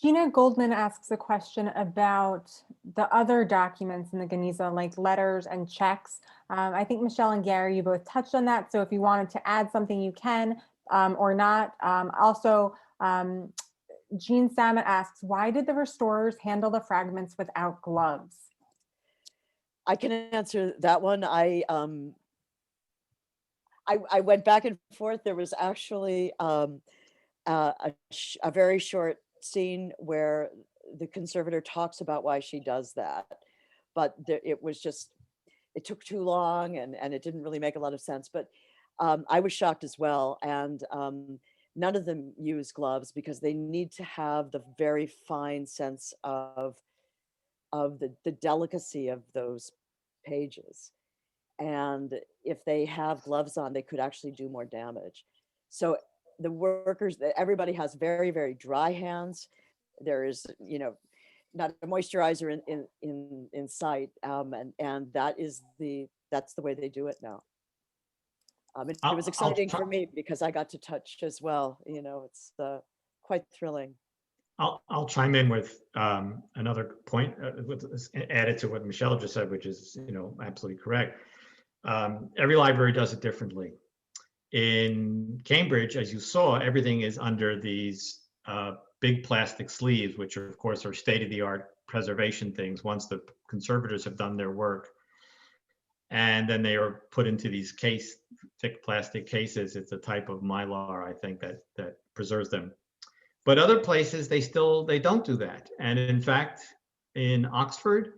Gina Goldman asks a question about the other documents in the Geniza, like letters and checks. I think Michelle and Gary, you both touched on that. So if you wanted to add something, you can, or not. Also, Jean Samet asks, why did the restorers handle the fragments without gloves? I can answer that one. I went back and forth. There was actually a very short scene where the conservator talks about why she does that, but it took too long and it didn't really make a lot of sense. But I was shocked as well. And none of them use gloves because they need to have the very fine sense of the delicacy of those pages. And if they have gloves on, they could actually do more damage. So the workers, everybody has very, very dry hands. There is, not a moisturizer in sight. And that's the way they do it now. It was exciting for me because I got to touch as well. It's quite thrilling. I'll chime in with another point added to what Michelle just said, which is absolutely correct. Every library does it differently. In Cambridge, as you saw, everything is under these big plastic sleeves, which of course are state-of-the-art preservation things once the conservators have done their work. And then they are put into these thick plastic cases. It's a type of mylar, I think, that preserves them. But other places, they don't do that. And in fact, in Oxford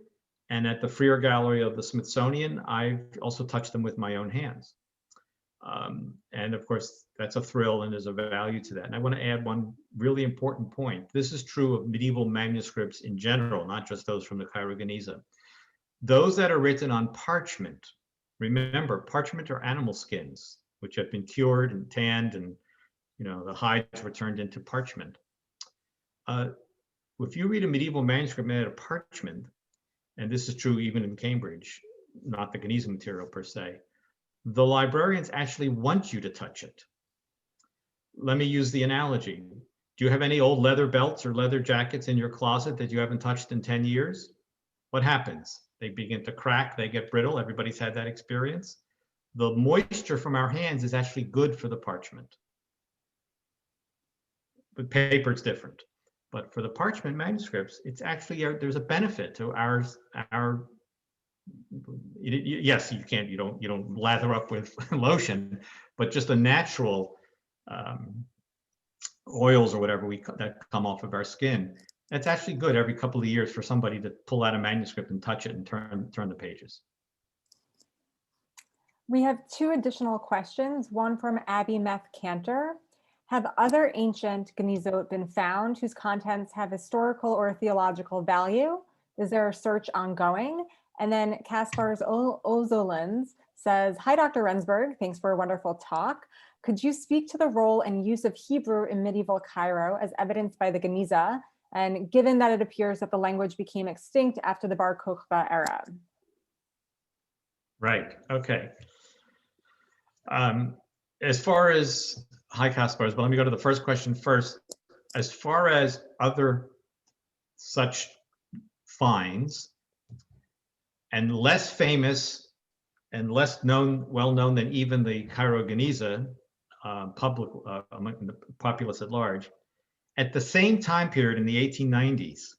and at the Freer Gallery of the Smithsonian, I've also touched them with my own hands. And of course, that's a thrill and there's a value to that. And I want to add one really important point. This is true of medieval manuscripts in general, not just those from the Cairo Geniza. Those that are written on parchment, remember, parchment are animal skins, which have been cured and tanned, and the hides were turned into parchment. If you read a medieval manuscript made out of parchment, and this is true even in Cambridge, not the Geniza material per se, the librarians actually want you to touch it. Let me use the analogy. Do you have any old leather belts or leather jackets in your closet that you haven't touched in 10 years? What happens? They begin to crack, they get brittle. Everybody's had that experience. The moisture from our hands is actually good for the parchment. With paper, it's different. But for the parchment manuscripts, it's actually, there's a benefit to yes, you don't lather up with lotion, but just the natural oils or whatever that come off of our skin. That's actually good every couple of years for somebody to pull out a manuscript and touch it and turn the pages. We have two additional questions, one from Abby Meth Cantor. Have other ancient Genizot been found whose contents have historical or theological value? Is there a search ongoing? And then Kaspars Ozolins says, hi, Dr. Rensburg, thanks for a wonderful talk. Could you speak to the role and use of Hebrew in medieval Cairo as evidenced by the Geniza? And given that it appears that the language became extinct after the Bar Kokhba era. Right, okay. As far as, hi Kaspars, but let me go to the first question first. As far as other such finds, and less famous and less well known than even the Cairo Geniza, among the populace at large, at the same time period in the 1890s,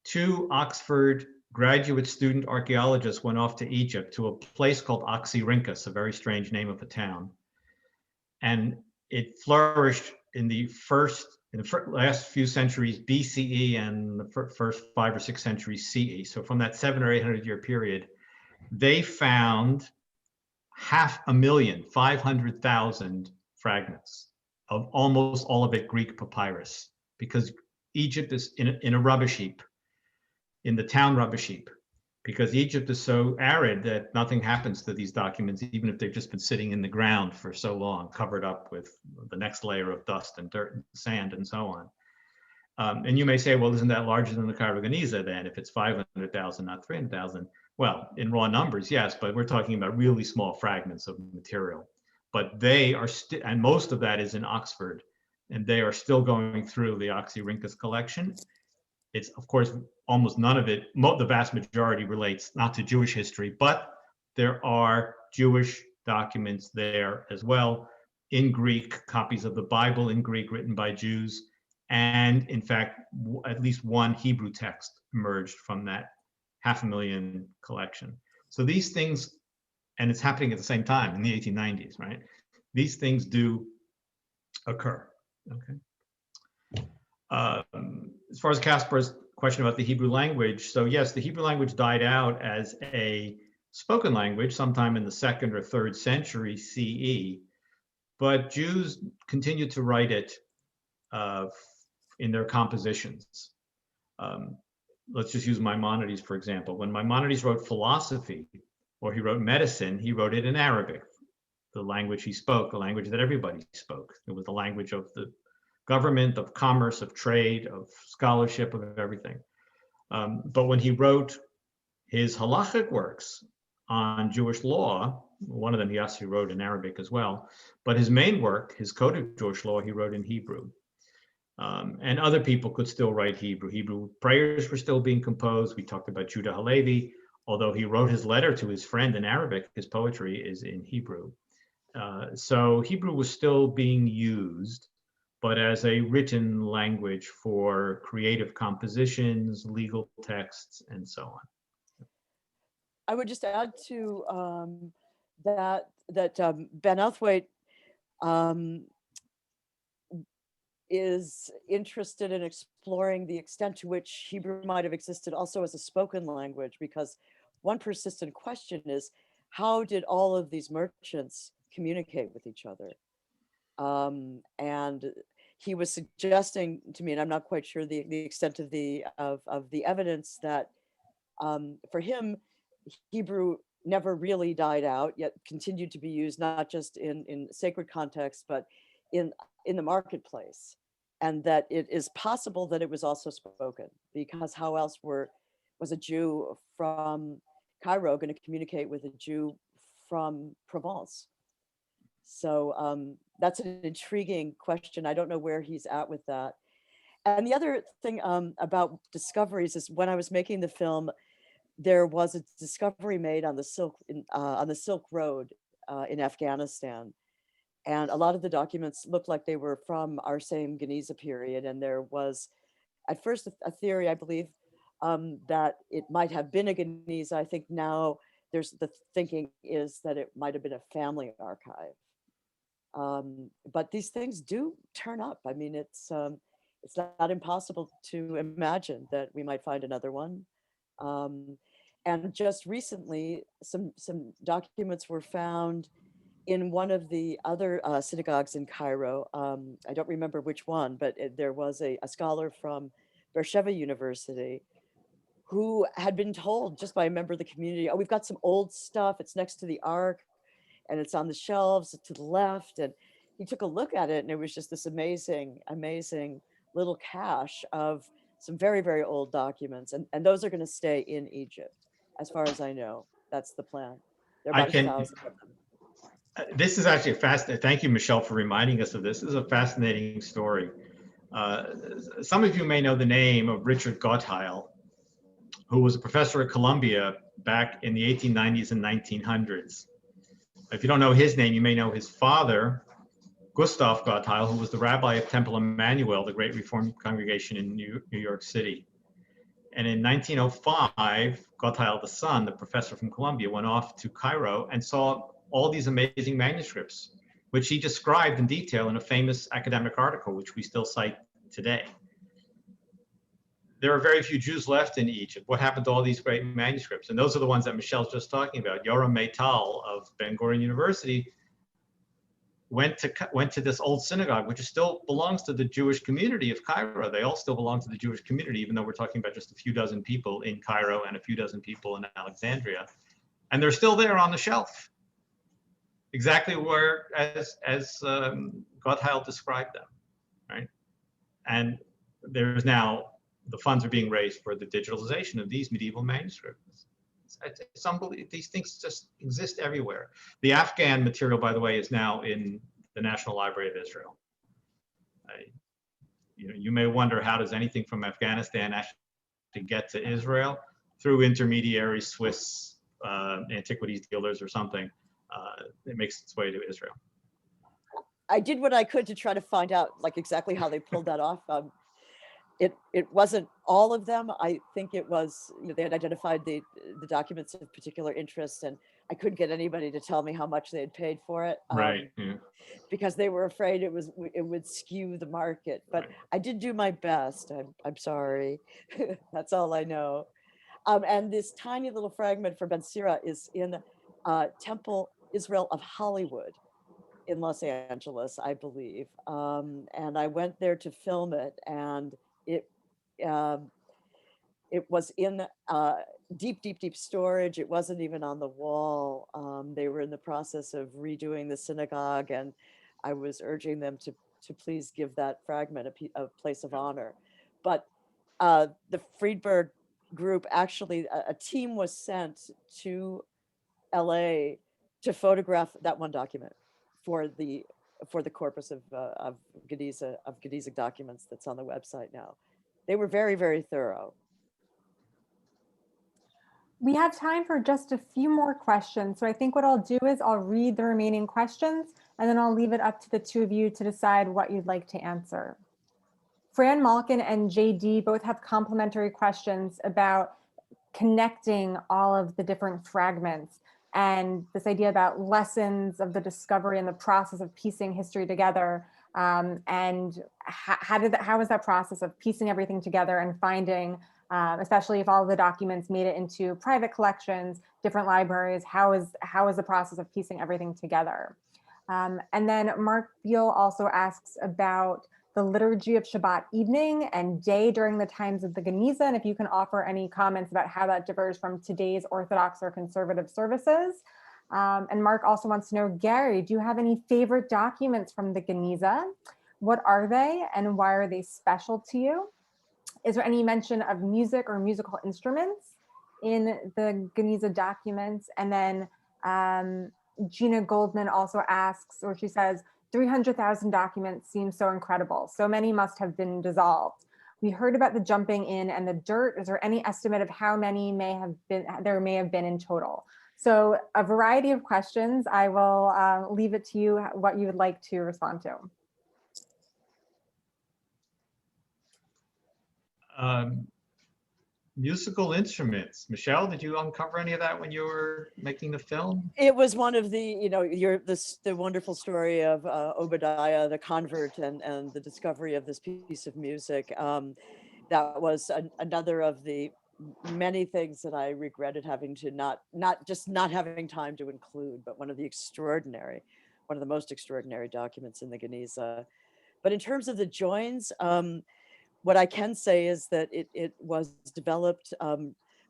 two Oxford graduate student archaeologists went off to Egypt to a place called Oxyrhynchus, a very strange name of a town. And it flourished in the last few centuries BCE and the first 5 or 6 centuries CE. So from that 700 or 800 year period, they found 500,000, 500,000 fragments of almost all of it Greek papyrus, because Egypt is in a rubbish heap, in the town rubbish heap, because Egypt is so arid that nothing happens to these documents, even if they've just been sitting in the ground for so long, covered up with the next layer of dust and dirt and sand and so on. And you may say, well, isn't that larger than the Cairo Geniza then, if it's 500,000, not 300,000? Well, in raw numbers, yes, but we're talking about really small fragments of material. But they are still, and most of that is in Oxford, and they are still going through the Oxyrhynchus collection. It's, of course, almost none of it, the vast majority relates not to Jewish history, but there are Jewish documents there as well, in Greek, copies of the Bible in Greek written by Jews, and in fact, at least one Hebrew text emerged from that 500,000 collection. So these things, and it's happening at the same time in the 1890s, right? These things do occur, okay? As far as Kaspar's question about the Hebrew language, so yes, the Hebrew language died out as a spoken language sometime in the 2nd or 3rd century CE, but Jews continued to write it in their compositions. Let's just use Maimonides, for example. When Maimonides wrote philosophy, or he wrote medicine, he wrote it in Arabic, the language he spoke, the language that everybody spoke. It was the language of the government, of commerce, of trade, of scholarship, of everything. But when he wrote his halachic works on Jewish law, one of them he actually wrote in Arabic as well, but his main work, his Code of Jewish Law, he wrote in Hebrew. And other people could still write Hebrew. Hebrew prayers were still being composed. We talked about Judah Halevi, although he wrote his letter to his friend in Arabic, his poetry is in Hebrew. So Hebrew was still being used, but as a written language for creative compositions, legal texts, and so on. I would just add to that Ben Elthwaite is interested in exploring the extent to which Hebrew might have existed also as a spoken language, because one persistent question is, how did all of these merchants communicate with each other. And he was suggesting to me, and I'm not quite sure the extent of the evidence, that for him, Hebrew never really died out, yet continued to be used not just in sacred contexts, but in the marketplace, and that it is possible that it was also spoken, because how else was a Jew from Cairo going to communicate with a Jew from Provence? So that's an intriguing question. I don't know where he's at with that. And the other thing about discoveries is, when I was making the film, there was a discovery made on the Silk Road in Afghanistan. And a lot of the documents looked like they were from our same Geniza period. And there was at first a theory, I believe, that it might have been a Geniza. I think now the thinking is that it might have been a family archive. But these things do turn up. I mean, it's not impossible to imagine that we might find another one. And just recently, some documents were found in one of the other synagogues in Cairo. I don't remember which one, but there was a scholar from Beersheba University who had been told just by a member of the community, oh, we've got some old stuff. It's next to the Ark, and it's on the shelves to the left. And he took a look at it, and it was just this amazing, amazing little cache of some very, very old documents. And those are going to stay in Egypt, as far as I know. That's the plan. There are about 1,000 of them. This is actually a fascinating. Thank you, Michelle, for reminding us of this. This is a fascinating story. Some of you may know the name of Richard Gottheil, who was a professor at Columbia back in the 1890s and 1900s. If you don't know his name, you may know his father, Gustav Gottheil, who was the rabbi of Temple Emmanuel, the great Reformed congregation in New York City. And in 1905, Gottheil the son, the professor from Columbia, went off to Cairo and saw all these amazing manuscripts, which he described in detail in a famous academic article, which we still cite today. There are very few Jews left in Egypt. What happened to all these great manuscripts? And those are the ones that Michelle's just talking about. Yoram Meital of Ben Gurion University went to this old synagogue, which still belongs to the Jewish community of Cairo. They all still belong to the Jewish community, even though we're talking about just a few dozen people in Cairo and a few dozen people in Alexandria. And they're still there on the shelf, exactly where as Gottheil described them, right? And there's now, the funds are being raised for the digitalization of these medieval manuscripts. It's unbelievable. These things just exist everywhere. The Afghan material, by the way, is now in the National Library of Israel. You may wonder, how does anything from Afghanistan actually get to Israel? Through intermediary Swiss antiquities dealers or something. It makes its way to Israel. I did what I could to try to find out like exactly how they pulled that off. It wasn't all of them. I think it was, they had identified the documents of particular interest, and I couldn't get anybody to tell me how much they had paid for it. Right. Yeah. Because they were afraid it would skew the market. But Right. I did do my best. I'm sorry. That's all I know. And this tiny little fragment for Ben Sira is in Temple Israel of Hollywood in Los Angeles, I believe. And I went there to film it, and it was in deep storage. It wasn't even on the wall. They were in the process of redoing the synagogue, and I was urging them to please give that fragment a place of honor. But the Friedberg group, actually, a team was sent to LA to photograph that one document for the corpus of Geniza documents that's on the website now. They were very, very thorough. We have time for just a few more questions. So I think what I'll do is I'll read the remaining questions, and then I'll leave it up to the two of you to decide what you'd like to answer. Fran Malkin and JD both have complementary questions about connecting all of the different fragments and this idea about lessons of the discovery and the process of piecing history together. And how was that process of piecing everything together and finding, especially if all of the documents made it into private collections, different libraries, how is the process of piecing everything together? And then Mark Beal also asks about the liturgy of Shabbat evening and day during the times of the Geniza, and if you can offer any comments about how that differs from today's Orthodox or conservative services. And Mark also wants to know, Gary, do you have any favorite documents from the Geniza? What are they and why are they special to you? Is there any mention of music or musical instruments in the Geniza documents? And then Gina Goldman also asks, or she says, 300,000 documents seems so incredible. So many must have been dissolved. We heard about the jumping in and the dirt. Is there any estimate of how many there may have been in total? So a variety of questions. I will leave it to you what you would like to respond to. Musical instruments. Michelle, did you uncover any of that when you were making the film? It was one of the, the wonderful story of Obadiah, the convert, and the discovery of this piece of music. That was another of the many things that I regretted having to not having time to include, but one of the most extraordinary documents in the Geniza. But in terms of the joins, what I can say is that it was developed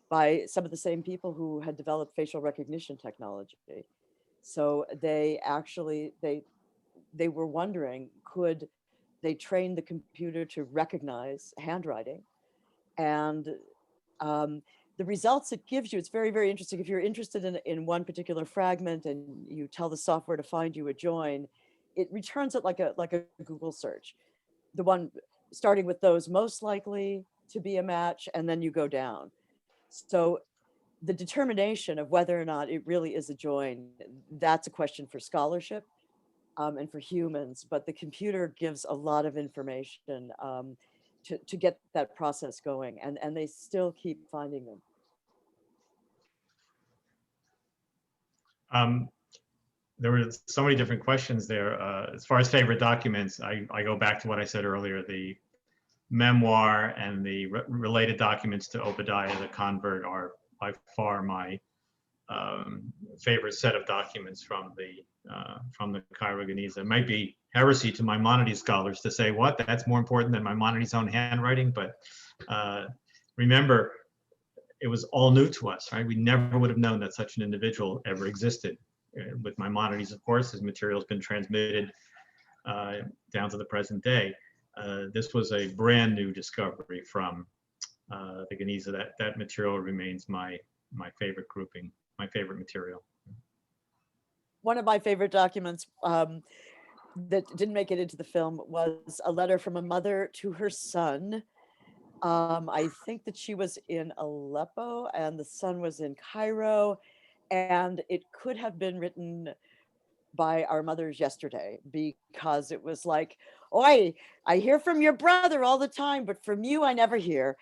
by some of the same people who had developed facial recognition technology. So they actually, they were wondering, could they train the computer to recognize handwriting? And the results it gives you, it's very, very interesting. If you're interested in one particular fragment and you tell the software to find you a join, it returns it like a Google search. The one starting with those most likely to be a match, and then you go down. So the determination of whether or not it really is a join, that's a question for scholarship and for humans, but the computer gives a lot of information to get that process going, and they still keep finding them. There were so many different questions there. As far as favorite documents, I go back to what I said earlier. The memoir and the related documents to Obadiah the convert are by far my favorite set of documents from the Cairo Geniza. It might be heresy to Maimonides scholars to say, what, that's more important than Maimonides' own handwriting, but remember, it was all new to us, right? We never would have known that such an individual ever existed. With Maimonides, of course, his material has been transmitted down to the present day. This was a brand new discovery from the Geniza. That material remains my favorite grouping, my favorite material. One of my favorite documents that didn't make it into the film was a letter from a mother to her son. I think that she was in Aleppo and the son was in Cairo, and it could have been written by our mothers yesterday, because it was like, oi, I hear from your brother all the time, but from you I never hear.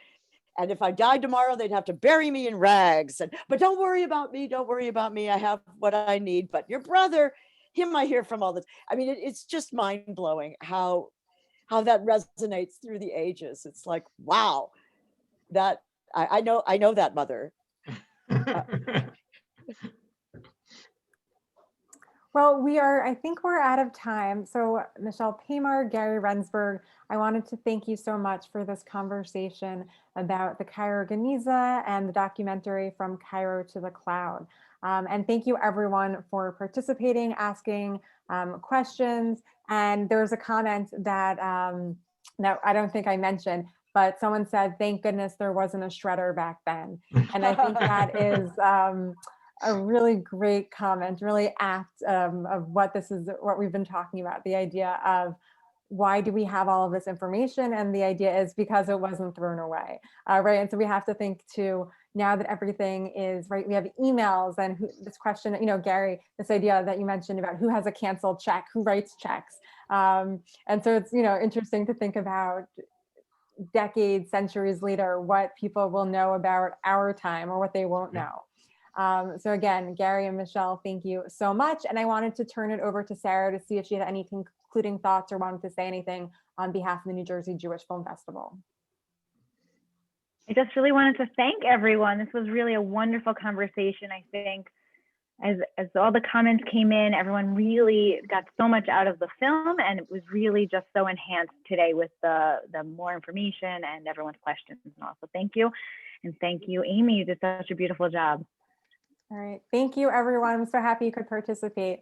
And if I died tomorrow, they'd have to bury me in rags. But don't worry about me. Don't worry about me. I have what I need. But your brother, him I hear from all the time. I mean, it's just mind blowing how that resonates through the ages. It's like, wow, that I know that mother. Well, I think we're out of time. So Michelle Pamar, Gary Rensburg, I wanted to thank you so much for this conversation about the Cairo Geniza and the documentary From Cairo to the Cloud. And thank you everyone for participating, asking questions. And there was a comment that, that I don't think I mentioned, but someone said, thank goodness there wasn't a shredder back then. And I think that is, a really great comment, really apt of what we've been talking about, the idea of why do we have all of this information? And the idea is because it wasn't thrown away, right? And so we have to think too, now that everything is, right, we have emails and this question, Gary, this idea that you mentioned about who has a canceled check, who writes checks. And so it's, interesting to think about decades, centuries later, what people will know about our time or what they won't know. So again, Gary and Michelle, thank you so much. And I wanted to turn it over to Sarah to see if she had any concluding thoughts or wanted to say anything on behalf of the New Jersey Jewish Film Festival. I just really wanted to thank everyone. This was really a wonderful conversation. I think as all the comments came in, everyone really got so much out of the film, and it was really just so enhanced today with the more information and everyone's questions and all. So thank you. And thank you, Amy. You did such a beautiful job. All right. Thank you, everyone. I'm so happy you could participate.